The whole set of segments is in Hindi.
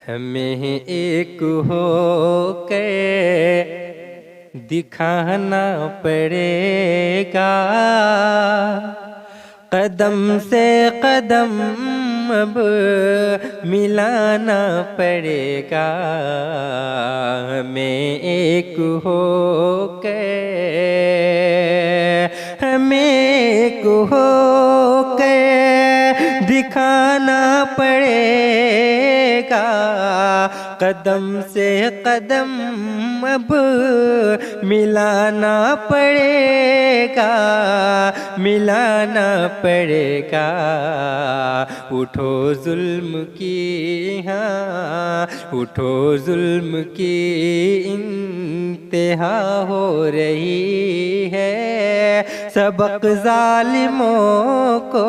हमें एक हो के दिखाना पड़ेगा, कदम से कदम अब मिलाना पड़ेगा। हमें एक हो के, हमें एक हो के दिखाना पड़ेगा, कदम से कदम अब मिलाना पड़ेगा, मिलाना पड़ेगा। उठो जुल्म की, हाँ उठो जुल्म की इंतहा हो रही है, सबक जालिमों को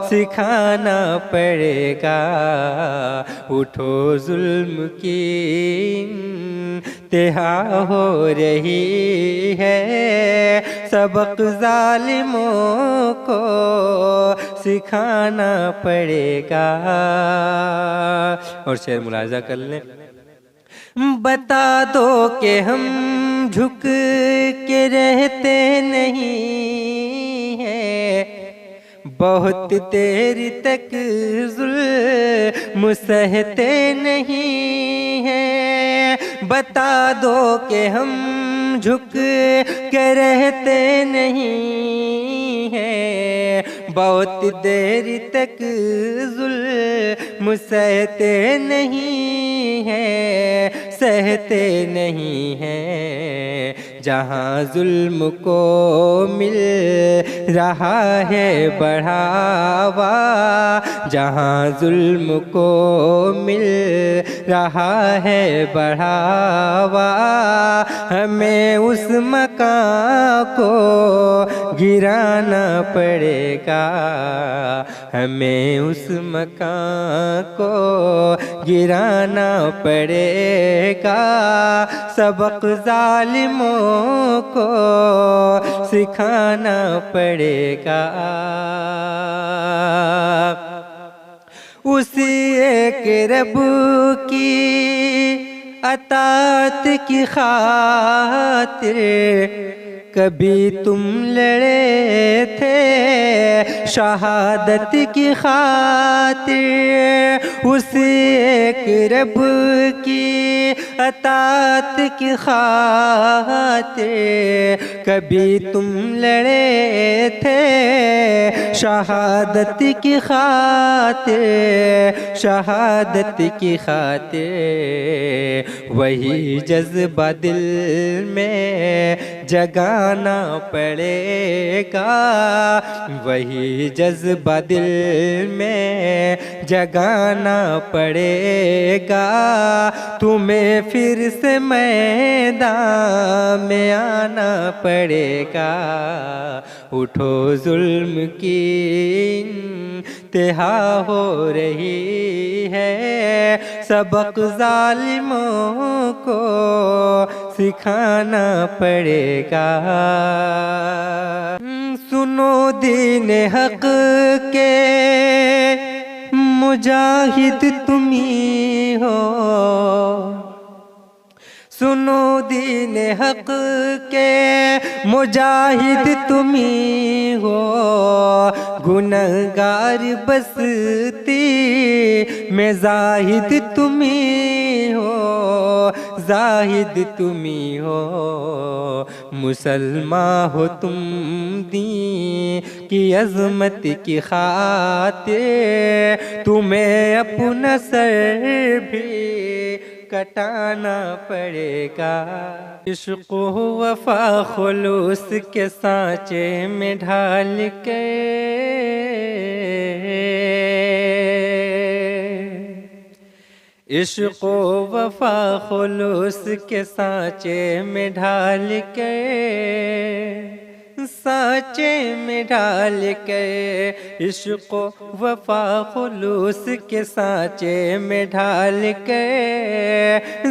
सिखाना पड़ेगा। उठो जुल्म की इंतहा हो रही है, सबक जालिमों को सिखाना पड़ेगा। और शेर मुलाजा कर लें। बता दो कि हम झुक के रहते नहीं हैं, बहुत देर तक जुल्म सहते नहीं हैं। बता दो कि हम झुक के रहते नहीं हैं, बहुत देर तक जुल्म सहते नहीं हैं, सहते नहीं हैं। जहाँ जुल्म को मिल रहा है बढ़ावा, जहाँ जुल्म को मिल रहा है बढ़ावा, हमें उस मकान को गिराना पड़ेगा, हमें उस मकान को गिराना पड़ेगा। सबक जालिमों को सिखाना पड़ेगा। उसी एक रब की अतात की खातिर कभी तुम लड़े थे शहादत की खातिर। उस एक रब की अतात की खातिर कभी तुम लड़े थे शहादत की खातिर, शहादत की खातिर। वही जज्बा दिल में जगाना पड़ेगा, वही जज्बा दिल में जगाना पड़ेगा। तुम्हें फिर से मैदान में आना पड़ेगा। उठो जुल्म की इंतहा हो रही है, सबक जालिमों को सिखाना पड़ेगा। सुनो दीन हक के मुजाहिद तुम्ही हो, सुनो दीन हक के मुजाहिद तुम्ही हो। गुनहगार बस्ती में जाहिद तुम्ही हो, जाहिद तुम्ही हो। मुसलमान हो तुम दीन की अज़मत की खातिर, तुम्हें अपना सर भी कटाना पड़ेगा। इश्क़ वफ़ा खुलूस के सांचे में ढाल के, इश्क़ वफ़ा खुलूस के सांचे में ढाल के, सांचे में डाल के। इश्क़ वफ़ा खुलूस के सांचे में ढाल के,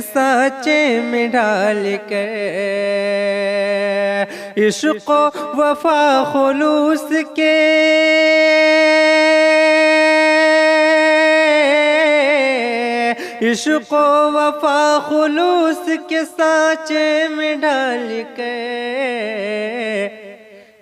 सांचे में डाल के। इश्क़ वफ़ा खुलूस के इश्क व वफा खुलूस के सांचे में ढाल के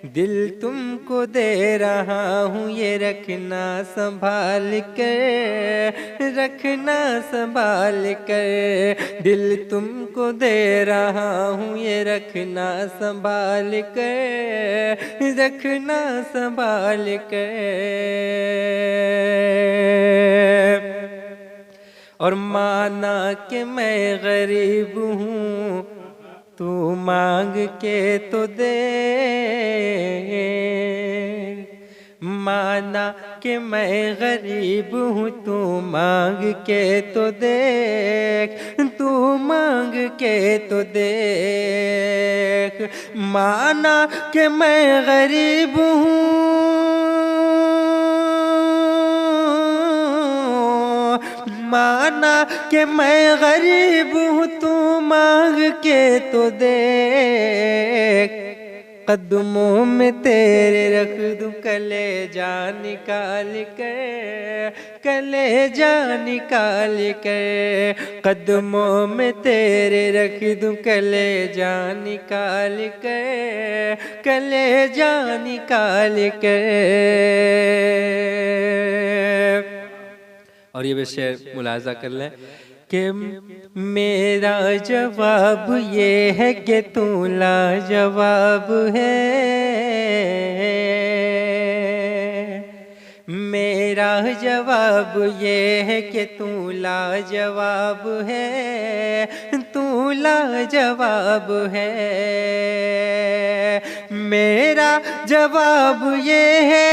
दिल तुमको दे रहा हूँ, ये रखना संभाल कर, रखना संभाल कर। दिल तुमको दे रहा हूँ, ये रखना संभाल कर, रखना संभाल कर। और माना कि मैं गरीब हूँ, तू मांग के तो दे। माना कि मैं गरीब हूँ, तू मांग के तो देख, तू मांग के तो देख। माना कि मैं गरीब हूँ, माना कि मैं गरीब हूँ, तू मांग के तो देख। कदमों में तेरे रख दूं कलेजा निकाल कर, कलेजा निकाल कर। कदमों में तेरे रख दूं कलेजा निकाल कर, कलेजा निकाल कर। और ये भी शेर मुलाजा कर लें कि मेरा जवाब ये है कि तू लाजवाब है। मेरा जवाब ये है कि तू लाजवाब है, तू लाजवाब है। मेरा जवाब ये है,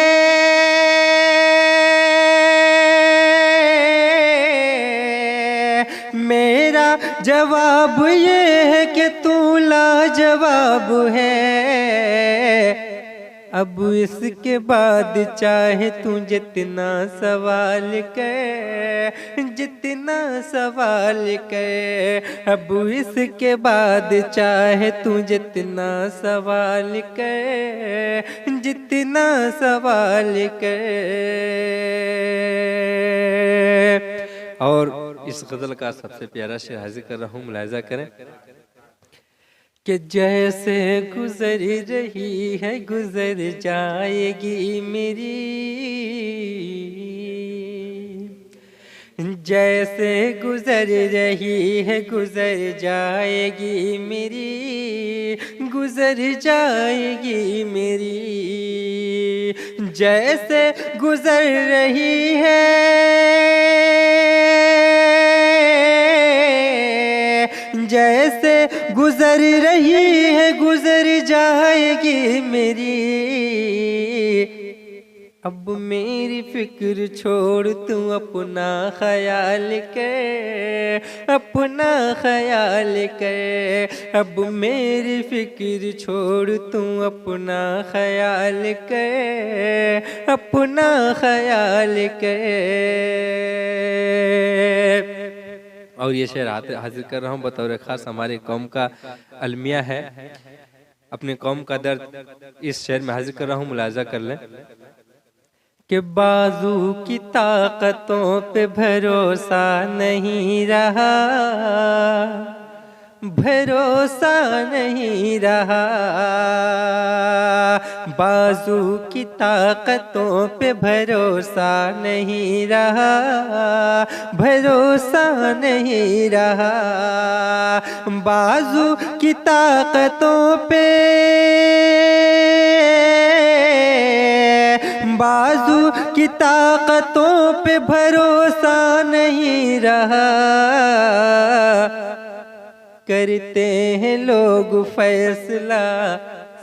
मेरा जवाब ये है कि तू लाजवाब है। अब इसके बाद चाहे तू जितना सवाल कर, जितना सवाल कर। अब इसके बाद चाहे तू जितना सवाल कर, जितना सवाल कर। और इस गज़ल का सबसे प्यारा शेर हाजिर कर रहा हूँ, मुलाहिज़ा करें कि जैसे गुजर रही है गुजर जाएगी मेरी, जैसे गुजर रही है गुजर जाएगी मेरी, गुजर जाएगी मेरी। जैसे गुजर रही है, जैसे गुजर रही है गुजर जाएगी मेरी। अब मेरी फिक्र छोड़ तू अपना ख्याल कर, अपना ख्याल कर। अब मेरी फिक्र छोड़ तू अपना ख्याल कर, अपना ख्याल कर। और ये शेर हाजिर कर रहा हूँ बतौर खास हमारे कौम का अलमिया है। अपने कौम का दर्द इस शेर में हाजिर कर रहा हूँ, मुलाजा कर लें कि बाजू की ताकतों पे भरोसा नहीं रहा, भरोसा नहीं रहा। बाजू की ताकतों पे भरोसा नहीं रहा, भरोसा नहीं रहा। बाजू की ताकतों पे, बाजू की ताकतों पे भरोसा नहीं रहा। करते हैं लोग फैसला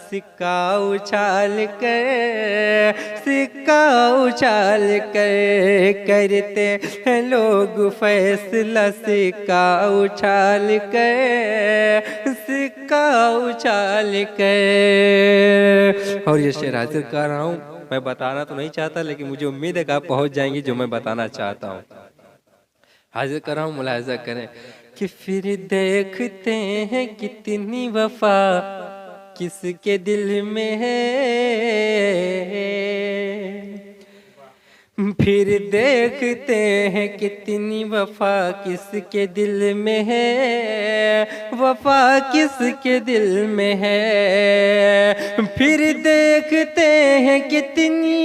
सिक्का उछाल कर, सिक्का उछाल कर। करते हैं लोग फैसला सिक्का उछाल कर, सिक्का उछाल कर। और ये शेर हाजिर कर रहा हूँ, मैं बताना तो नहीं चाहता लेकिन मुझे उम्मीद है कि आप पहुँच जाएंगे जो मैं बताना चाहता हूँ। हाजिर कर रहा हूँ, मुलाहिज़ा करें कि फिर देखते हैं कितनी वफा किसके दिल में है। फिर देखते हैं कितनी वफा किसके दिल में है, वफा किसके दिल में है। फिर देखते हैं कितनी,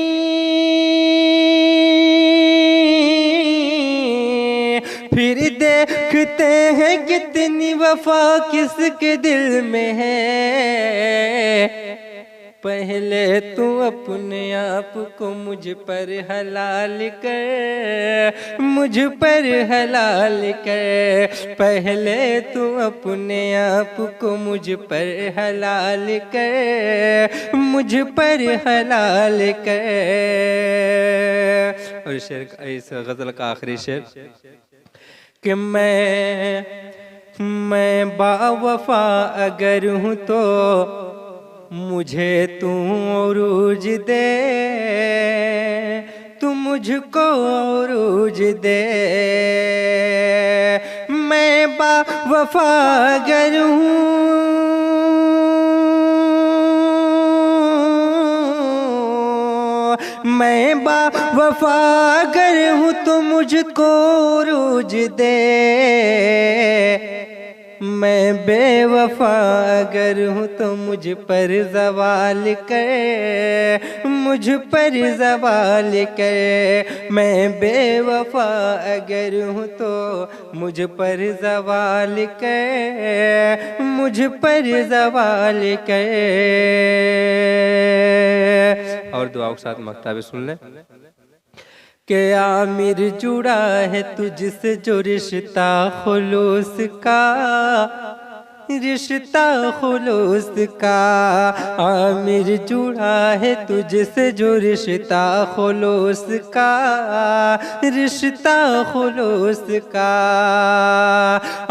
फिर देखते हैं कितनी वफा किसके दिल में है। पहले तू अपने आप को मुझ पर हलाल कर, मुझ पर हलाल कर। पहले तू अपने आप को मुझ पर हलाल कर, मुझ पर हलाल कर। और शेर इस गज़ल का आखिरी शेर कि मैं बावफा अगर हूँ तो मुझे तू उरूज दे, तू मुझको उरूज दे। मैं बावफा अगर हूँ, मैं बावफा अगर हूँ तो मुझको उरूज दे। मैं बेवफा अगर हूँ तो मुझ पर ज़वाल कर, मुझ पर ज़वाल कर। मैं बेवफा अगर हूँ तो मुझ पर ज़वाल कर, मुझ पर ज़वाल कर। और दुआओं के साथ मक्ता भी सुन लें कि आमिर जुड़ा है तुझसे जो रिश्ता खुलूस का, रिश्ता खुलूस का। आमिर जुड़ा है तुझसे जो रिश्ता खुलूस का, रिश्ता खुलूस का।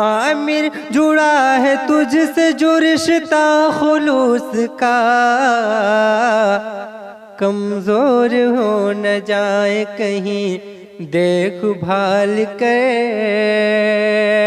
आमिर जुड़ा है तुझसे जो रिश्ता खुलूस का। कमज़ोर हो न जाए कहीं देखभाल कर।